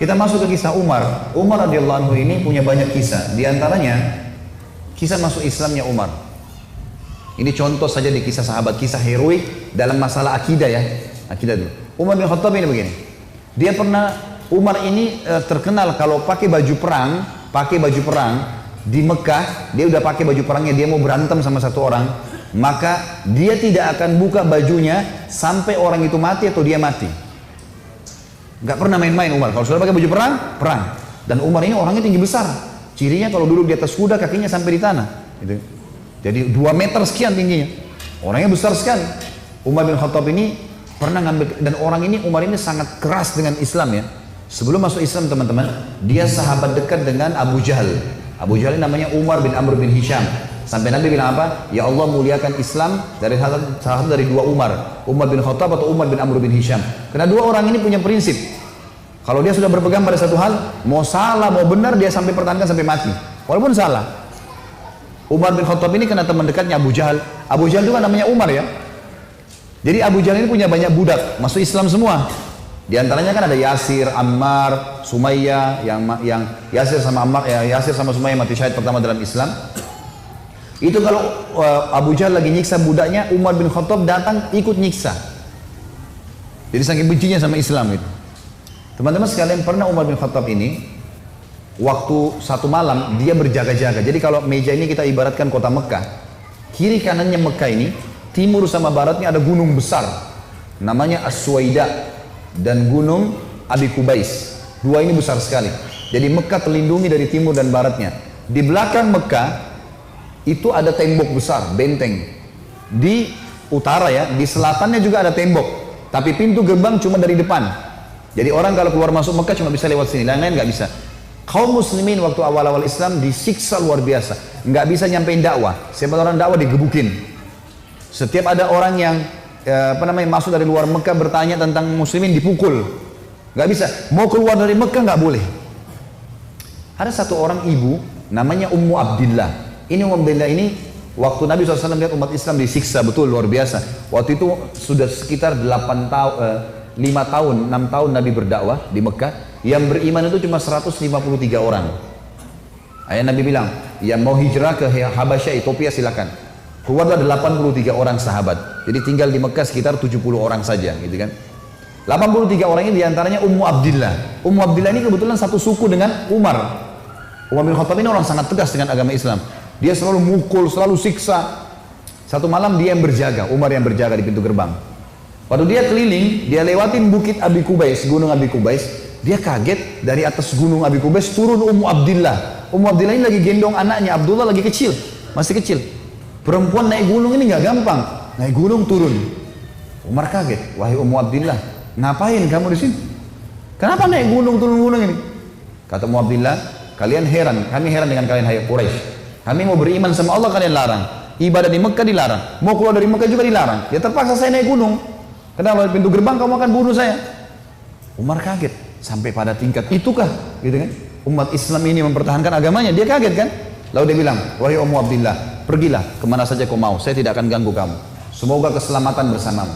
Kita masuk ke kisah Umar. Umar radhiyallahu anhu ini punya banyak kisah. Di antaranya kisah masuk Islamnya Umar. Ini contoh saja di kisah sahabat, kisah heroik dalam masalah akidah ya. Akidah dulu. Umar bin Khattab ini begini. Dia pernah, Umar ini terkenal kalau pakai baju perang di Mekah, dia udah pakai baju perangnya, dia mau berantem sama satu orang, maka dia tidak akan buka bajunya sampai orang itu mati atau dia mati. Gak pernah main-main Umar. Kalau sudah pakai baju perang, perang. Dan Umar ini orangnya tinggi besar. Cirinya kalau duduk di atas kuda kakinya sampai di tanah. Gitu. Jadi 2 meter sekian tingginya. Orangnya besar sekali. Umar bin Khattab ini pernah ngambil, dan orang ini, Umar ini sangat keras dengan Islam ya. Sebelum masuk Islam teman-teman, dia sahabat dekat dengan Abu Jahal. Abu Jahal ini namanya Umar bin Amr bin Hisham. Sampai Nabi bilang apa? Ya Allah muliakan Islam dari salah satu dari 2 Umar. Umar bin Khattab atau Umar bin Amr bin Hisham. Karena 2 orang ini punya prinsip. Kalau dia sudah berpegang pada satu hal, mau salah, mau benar, dia sampai pertahankan sampai mati. Walaupun salah. Umar bin Khattab ini kena teman dekatnya Abu Jahal. Abu Jahal juga namanya Umar ya. Jadi Abu Jahal ini punya banyak budak, masuk Islam semua. Di antaranya kan ada Yasir, Ammar, Sumayyah, yang Yasir sama Ammar, ya, Yasir sama Sumayyah mati syahid pertama dalam Islam. Itu kalau Abu Jahal lagi nyiksa budaknya, Umar bin Khattab datang ikut nyiksa. Jadi saking bencinya sama Islam itu. Teman-teman sekalian, pernah Umar bin Khattab ini waktu satu malam dia berjaga-jaga. Jadi kalau meja ini kita ibaratkan kota Mekah, kiri kanannya Mekah ini, timur sama baratnya ada gunung besar namanya As-Suwaida dan gunung Abi Kubais. 2 ini besar sekali. Jadi Mekah terlindungi dari timur dan baratnya. Di belakang Mekah itu ada tembok besar, benteng. Di utara ya, di selatannya juga ada tembok. Tapi pintu gerbang cuma dari depan. Jadi orang kalau keluar masuk Mekah cuma bisa lewat sini, lain-lain nggak bisa. Kaum muslimin waktu awal-awal Islam disiksa luar biasa. Nggak bisa nyampein dakwah. Siapa orang dakwah digebukin. Setiap ada orang yang masuk dari luar Mekah bertanya tentang muslimin dipukul. Nggak bisa. Mau keluar dari Mekah nggak boleh. Ada satu orang ibu namanya Ummu Abdillah. Ini Ummu Abdillah ini waktu Nabi SAW lihat umat Islam disiksa betul luar biasa. Waktu itu sudah sekitar 6 tahun Nabi berdakwah di Mekah. Yang beriman itu cuma 153 orang. Ayah Nabi bilang, yang mau hijrah ke Habasyah, Ethiopia silakan. Keluarlah 83 orang sahabat. Jadi tinggal di Mekah sekitar 70 orang saja, gitu kan. 83 orang ini diantaranya Ummu Abdillah. Ummu Abdillah ini kebetulan satu suku dengan Umar. Umar bin Khattab ini orang sangat tegas dengan agama Islam. Dia selalu mukul, selalu siksa. Satu malam dia yang berjaga, Umar yang berjaga di pintu gerbang. Waktu dia keliling, dia lewatin bukit Abi Kubais, gunung Abi Kubais. Dia kaget, dari atas gunung Abi Kubais turun Ummu Abdillah. Ummu Abdillah ini lagi gendong anaknya, Abdullah lagi kecil, masih kecil. Perempuan naik gunung ini nggak gampang, naik gunung turun. Umar kaget, wahai Ummu Abdillah, ngapain kamu di sini? Kenapa naik gunung turun gunung ini? Kata Ummu Abdillah, kalian heran, kami heran dengan kalian hai Quraisy. Kami mau beriman sama Allah kalian larang, ibadah di Mekah dilarang, mau keluar dari Mekah juga dilarang. Ya terpaksa saya naik gunung. Kenapa pintu gerbang kamu akan bunuh saya? Umar kaget, sampai pada tingkat itukah, gitu kan? Umat Islam ini mempertahankan agamanya, dia kaget kan? Lalu dia bilang, wahai Ummu Abdillah, pergilah kemana saja kau mau, saya tidak akan ganggu kamu. Semoga keselamatan bersamamu.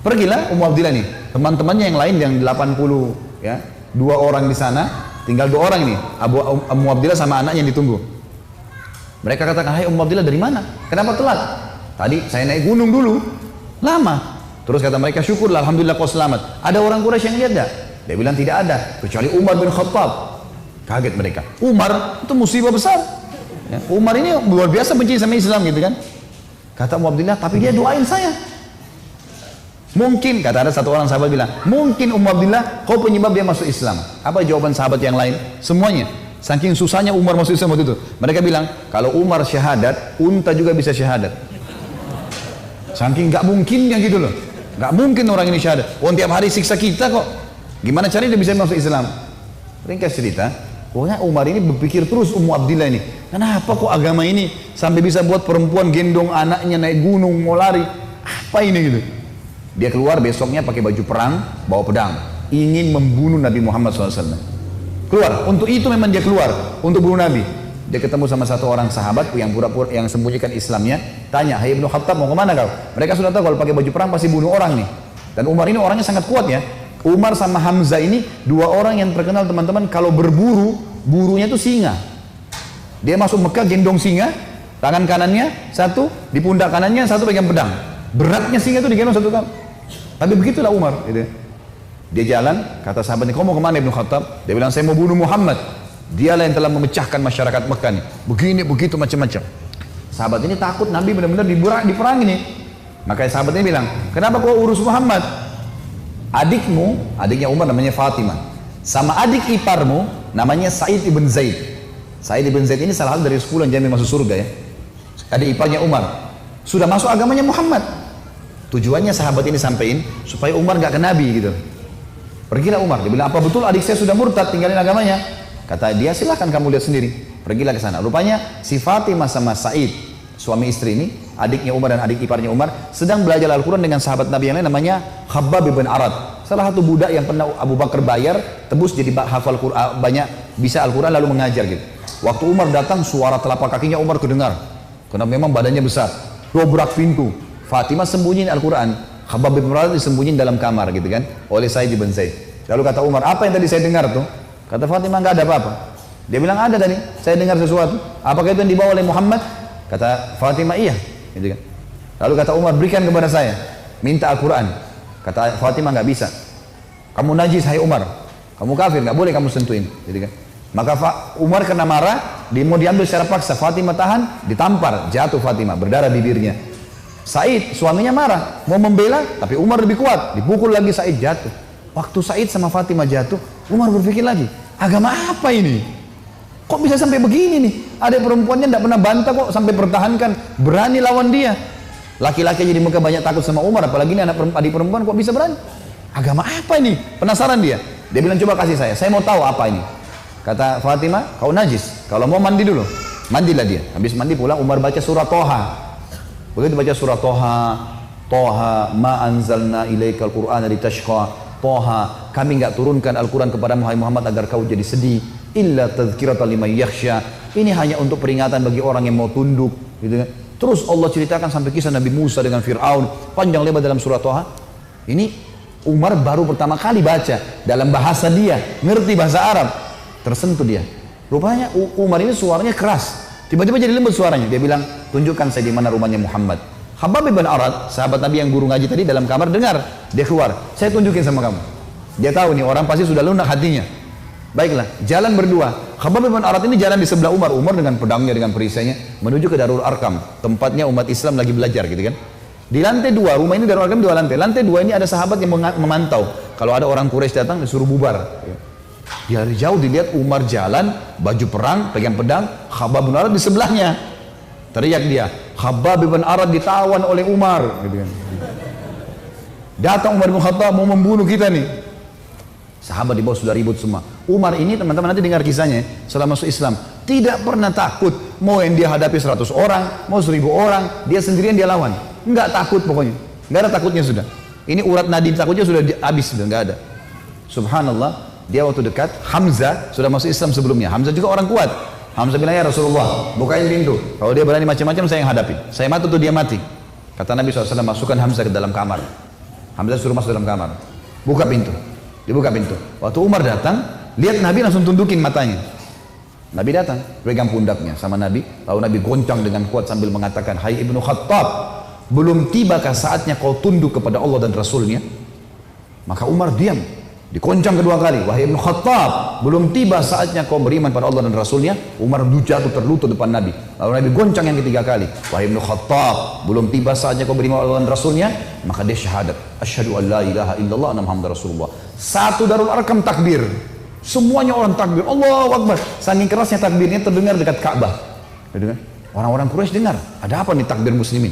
Pergilah Ummu Abdillah nih, teman-temannya yang lain yang 80 ya, 2 orang di sana, tinggal 2 orang ini, Ummu Abdillah sama anaknya yang ditunggu. Mereka katakan, hai Ummu Abdillah dari mana? Kenapa telat? Tadi saya naik gunung dulu, lama. Terus kata mereka, syukurlah, alhamdulillah kau selamat. Ada orang Quraisy yang lihat enggak? Dia bilang tidak ada, kecuali Umar bin Khattab. Kaget mereka. Umar itu musibah besar. Ya, Umar ini luar biasa benci sama Islam gitu kan. Kata Ummu Abdillah, tapi dia doain saya. Mungkin, kata ada satu orang sahabat bilang, mungkin Ummu Abdillah kau penyebab dia masuk Islam. Apa jawaban sahabat yang lain? Semuanya. Saking susahnya Umar masuk Islam waktu itu. Mereka bilang, kalau Umar syahadat, unta juga bisa syahadat. Saking gak mungkinnya gitu loh. Gak mungkin orang ini syahadat. Oh, tiap hari siksa kita kok. Gimana caranya dia bisa masuk Islam? Ringkas cerita, pokoknya Umar ini berpikir terus Ummu Abdillah ini. Kenapa kok agama ini sampai bisa buat perempuan gendong anaknya naik gunung mau lari? Apa ini gitu? Dia keluar besoknya pakai baju perang, bawa pedang, ingin membunuh Nabi Muhammad SAW. Keluar, untuk itu memang dia keluar, untuk bunuh Nabi. Dia ketemu sama satu orang sahabat yang pura-pura yang sembunyikan Islamnya, tanya, hai Ibnu Khattab mau kemana kau? Mereka sudah tahu kalau pakai baju perang pasti bunuh orang nih. Dan Umar ini orangnya sangat kuat ya. Umar sama Hamzah ini dua orang yang terkenal teman-teman kalau berburu, burunya itu singa. Dia masuk Mekah gendong singa, tangan kanannya satu, di pundak kanannya satu pegang pedang. Beratnya singa itu digendong satu kali. Tapi begitulah Umar. Gitu. Dia jalan, kata sahabatnya, kau mau kemana Ibnu Khattab? Dia bilang, saya mau bunuh Muhammad. Dialah yang telah memecahkan masyarakat Mekah nih. Begini, begitu, macam-macam. Sahabat ini takut Nabi benar-benar diperangi nih. Makanya sahabatnya bilang, kenapa kau urus Muhammad? Adikmu, adiknya Umar namanya Fatimah, sama adik iparmu namanya Sa'id ibn Zaid. Sa'id ibn Zaid ini salah satu dari 10 yang jamin masuk surga ya. Adik iparnya Umar. Sudah masuk agamanya Muhammad. Tujuannya sahabat ini sampaikan supaya Umar gak ke Nabi gitu. Pergilah Umar, dia bilang, apa betul adik saya sudah murtad tinggalin agamanya? Kata dia, silahkan kamu lihat sendiri. Pergilah ke sana. Rupanya si Fatimah sama Sa'id, suami istri ini, adiknya Umar dan adik iparnya Umar, sedang belajar Al-Quran dengan sahabat Nabi yang lain namanya Khabbab bin Arad. Salah satu budak yang pernah Abu Bakar bayar, tebus jadi hafal Quran, banyak bisa Al-Quran lalu mengajar gitu. Waktu Umar datang, suara telapak kakinya Umar kedengar. Karena memang badannya besar. Dobrak pintu. Fatimah sembunyiin Al-Quran. Khabbab bin Arad disembunyiin dalam kamar gitu kan, oleh Sa'id bin Zaid. Lalu kata Umar, apa yang tadi saya dengar tuh? Kata Fatimah, nggak ada apa-apa. Dia bilang, ada tadi, saya dengar sesuatu. Apakah itu yang dibawa oleh Muhammad? Kata Fatimah, iya. Gitu kan. Lalu kata Umar, berikan kepada saya, minta Al-Quran. Kata Fatimah, nggak bisa. Kamu najis, hai Umar. Kamu kafir, nggak boleh kamu sentuhin. Gitu kan. Maka Umar kena marah, dia mau diambil secara paksa. Fatimah tahan, ditampar, jatuh Fatimah, berdarah bibirnya. Said, suaminya marah, mau membela, tapi Umar lebih kuat. Dipukul lagi Said, jatuh. Waktu Said sama Fatimah jatuh, Umar berpikir lagi, agama apa ini? Kok bisa sampai begini nih? Ada perempuannya tidak pernah bantah kok sampai pertahankan, berani lawan dia. Laki-laki jadi Mekah banyak takut sama Umar, apalagi ini adik perempuan kok bisa berani? Agama apa ini? Penasaran dia. Dia bilang, coba kasih saya mau tahu apa ini. Kata Fatimah, kau najis, kalau mau mandi dulu. Mandilah dia. Habis mandi pulang, Umar baca surah Toha. Begitu baca surah Toha, Toha ma anzalna ilaikal qur'ana litashqa. Toha, kami enggak turunkan Al-Quran kepada Muhammad agar kau jadi sedih. Illa tadhkiratan liman yakhsha. Ini hanya untuk peringatan bagi orang yang mau tunduk, gitu kan. Terus Allah ceritakan sampai kisah Nabi Musa dengan Fir'aun, panjang lebar dalam surah Toha. Ini Umar baru pertama kali baca dalam bahasa dia, ngerti bahasa Arab. Tersentuh dia. Rupanya Umar ini suaranya keras. Tiba-tiba jadi lembut suaranya. Dia bilang, tunjukkan saya di mana rumahnya Muhammad. Khabbab bin Arad, sahabat Nabi yang guru ngaji tadi dalam kamar dengar, dia keluar, saya tunjukin sama kamu. Dia tahu nih orang pasti sudah lunak hatinya. Baiklah, jalan berdua. Khabbab bin Arad ini jalan di sebelah Umar, Umar dengan pedangnya, dengan perisainya menuju ke Darul Arkam, tempatnya umat Islam lagi belajar gitu kan. Di lantai 2, rumah ini Darul Arkam 2 lantai. Lantai 2 ini ada sahabat yang memantau. Kalau ada orang Quraisy datang disuruh bubar. Dari jauh dilihat Umar jalan, baju perang, pegang pedang, Khabbab bin Arad di sebelahnya. Teriak dia, Khabbab bin Arad ditawan oleh Umar. Gitu kan. Datang Umar bin Khattab mau membunuh kita nih. Sahabat di bawah sudah ribut semua. Umar ini teman-teman nanti dengar kisahnya setelah masuk Islam. Tidak pernah takut. Mau yang dia hadapi 100 orang, mau 1000 orang, dia sendirian dia lawan. Enggak takut pokoknya. Enggak ada takutnya sudah. Ini urat nadi takutnya sudah habis sudah, enggak ada. Subhanallah, dia waktu dekat, Hamzah sudah masuk Islam sebelumnya. Hamzah juga orang kuat. Hamzah bilang, ya Rasulullah, bukain pintu. Kalau dia berani macam-macam, saya yang hadapi. Saya mati tuh dia mati. Kata Nabi SAW, masukkan Hamzah ke dalam kamar. Hamzah suruh masuk dalam kamar. Buka pintu. Dibuka pintu. Waktu Umar datang, lihat Nabi langsung tundukin matanya. Nabi datang, pegang pundaknya sama Nabi. Lalu Nabi goncang dengan kuat sambil mengatakan, hai Ibnu Khattab, belum tibakah saatnya kau tunduk kepada Allah dan Rasulnya? Maka Umar diam. Dikoncang kedua kali, wahai Ibnu Khattab, belum tiba saatnya kau beriman pada Allah dan Rasulnya. Umar jatuh terlutut depan Nabi. Lalu Nabi goncang yang ketiga kali, wahai Ibnu Khattab, belum tiba saatnya kau beriman pada Allah dan Rasulnya. Maka dia syahadat, asyhadu an la ilaha illallah anna Muhammadar Rasulullah. Satu Darul Arkam takbir, semuanya orang takbir, Allahu Akbar. Saking kerasnya takbirnya terdengar dekat Ka'bah. Orang-orang Quraisy dengar, ada apa nih takbir muslimin?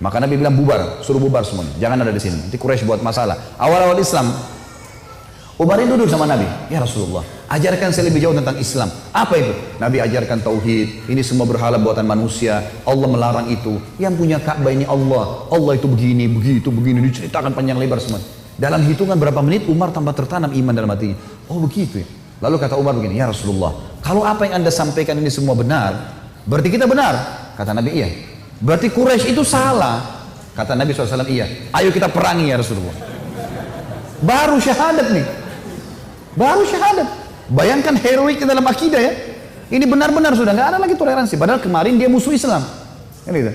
Maka Nabi bilang bubar, suruh bubar semuanya, jangan ada di sini. Nanti Quraisy buat masalah. Awal-awal Islam, Umar ini duduk sama Nabi, ya Rasulullah, ajarkan saya lebih jauh tentang Islam. Apa itu? Nabi ajarkan tauhid, ini semua berhala buatan manusia, Allah melarang itu. Yang punya Ka'bah ini Allah, Allah itu begini, begitu, begini, diceritakan panjang lebar semua. Dalam hitungan berapa menit Umar tambah tertanam iman dalam hatinya. Oh begitu ya. Lalu kata Umar begini, ya Rasulullah, kalau apa yang anda sampaikan ini semua benar, berarti kita benar. Kata Nabi, iya. Berarti Quraisy itu salah. Kata Nabi SAW, iya. Ayo kita perangi ya Rasulullah. Baru syahadat nih. Baru syahadat. Bayangkan heroiknya dalam akidah ya. Ini benar-benar sudah nggak ada lagi toleransi. Padahal kemarin dia musuh Islam. Kan gitu.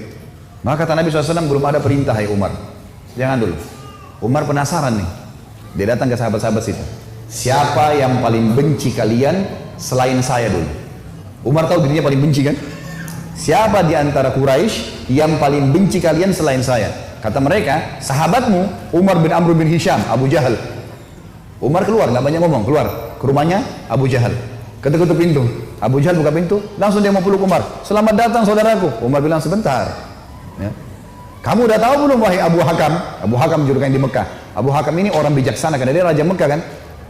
Maka kata Nabi SAW, belum ada perintah, hai Umar. Jangan dulu. Umar penasaran nih. Dia datang ke sahabat-sahabat situ. Siapa yang paling benci kalian selain saya dulu? Umar tahu dirinya paling benci kan? Siapa di antara Quraisy yang paling benci kalian selain saya? Kata mereka, sahabatmu Umar bin Amr bin Hisham, Abu Jahal. Umar keluar, nggak banyak ngomong, keluar ke rumahnya Abu Jahal. Ketuk-ketuk pintu. Abu Jahal buka pintu, langsung dia mau peluk Umar. Selamat datang saudaraku. Umar bilang sebentar. Ya. Kamu udah tahu belum wahai Abu Hakam? Abu Hakam julukan di Mekah. Abu Hakam ini orang bijaksana karena dia raja Mekah kan.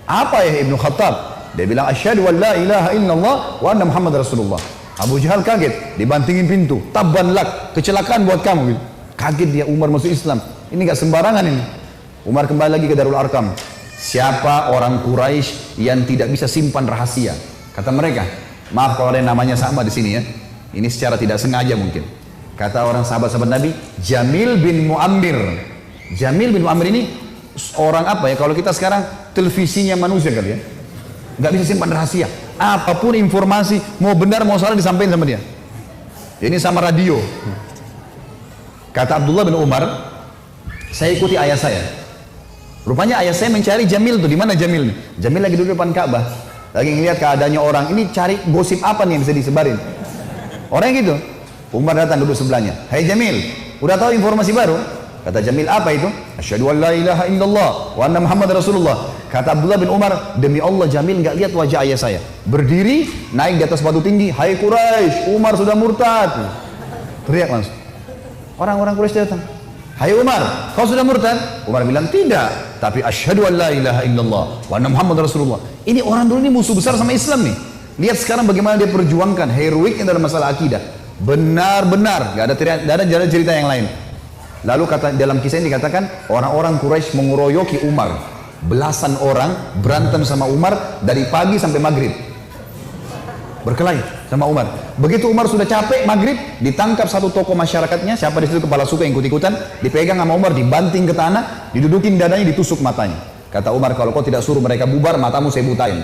Apa ya Ibnu Khattab? Dia bilang asyhadu an la ilaha illallah wa anna Muhammad Rasulullah. Abu Jahal kaget, dibantingin pintu. Tabban lak, kecelakaan buat kamu gitu. Kaget dia, Umar masuk Islam. Ini nggak sembarangan ini. Umar kembali lagi ke Darul Arqam. Siapa orang Quraisy yang tidak bisa simpan rahasia? Kata mereka, maaf kalau ada yang namanya sama di sini ya. Ini secara tidak sengaja mungkin. Kata orang sahabat-sahabat Nabi, Jamil bin Muammir. Jamil bin Muammir ini orang apa ya? Kalau kita sekarang televisinya manusia kali ya. Nggak bisa simpan rahasia. Apapun informasi, mau benar mau salah disampaikan sama dia. Ini sama radio. Kata Abdullah bin Umar, saya ikuti ayah saya. Rupanya ayah saya mencari Jamil tuh, di mana Jamil nih? Jamil lagi duduk depan Ka'bah, lagi ngeliat keadaannya orang. Ini cari gosip apa nih yang bisa disebarin? Orang gitu. Umar datang duduk sebelahnya. Hai Jamil, udah tahu informasi baru? Kata Jamil, apa itu? Asyhadu an la ilaha illallah wa anna Muhammad Rasulullah. Kata Abdullah bin Umar, demi Allah Jamil nggak lihat wajah ayah saya. Berdiri, naik di atas batu tinggi. Hai Quraisy, Umar sudah murtad. Teriak langsung. Orang-orang Quraisy datang. Hai Umar, kau sudah murtad? Umar bilang tidak, tapi asyhadu an la ilaha illallah wa anna Muhammad Rasulullah. Ini orang dulu ini musuh besar sama Islam nih. Lihat sekarang bagaimana dia perjuangkan heroiknya dalam masalah akidah. Benar-benar, gak ada jalan cerita yang lain. Lalu dalam kisah ini dikatakan orang-orang Quraisy mengeroyoki Umar. Belasan orang berantem sama Umar dari pagi sampai maghrib. Berkelahi sama Umar. Begitu Umar sudah capek maghrib, ditangkap satu tokoh masyarakatnya, siapa di situ kepala suku yang ikut-ikutan, dipegang sama Umar, dibanting ke tanah, didudukin dadanya, ditusuk matanya. Kata Umar, kalau kau tidak suruh mereka bubar, matamu saya butain.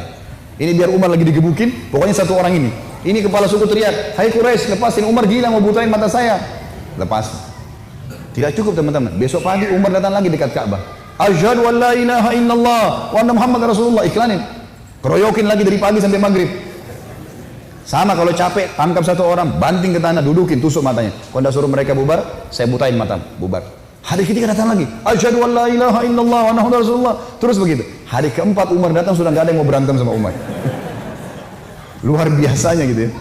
Ini biar Umar lagi digebukin, pokoknya satu orang ini. Ini kepala suku teriak, hai Quraisy, lepasin Umar, gila mau butain mata saya. Lepas. Tidak cukup teman-teman. Besok pagi Umar datang lagi dekat Ka'bah. Asyhadu an la ilaha illallah wa anna Muhammad Rasulullah. Iklanin. Keroyokin lagi dari pagi sampai maghrib. Sama kalau capek, tangkap satu orang, banting ke tanah, dudukin, tusuk matanya. Kalau anda suruh mereka bubar, saya butain matamu, bubar. Hari ketiga datang lagi. Asyhadu an la ilaha illallah wa anna Muhammad Rasulullah. Terus begitu. Hari keempat Umar datang sudah nggak ada yang mau berantem sama Umar. Luar biasanya gitu ya.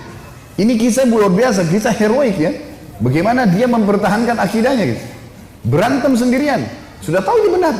Ini kisah luar biasa, kisah heroik ya. Bagaimana dia mempertahankan akidahnya gitu. Berantem sendirian. Sudah tahu ini benar.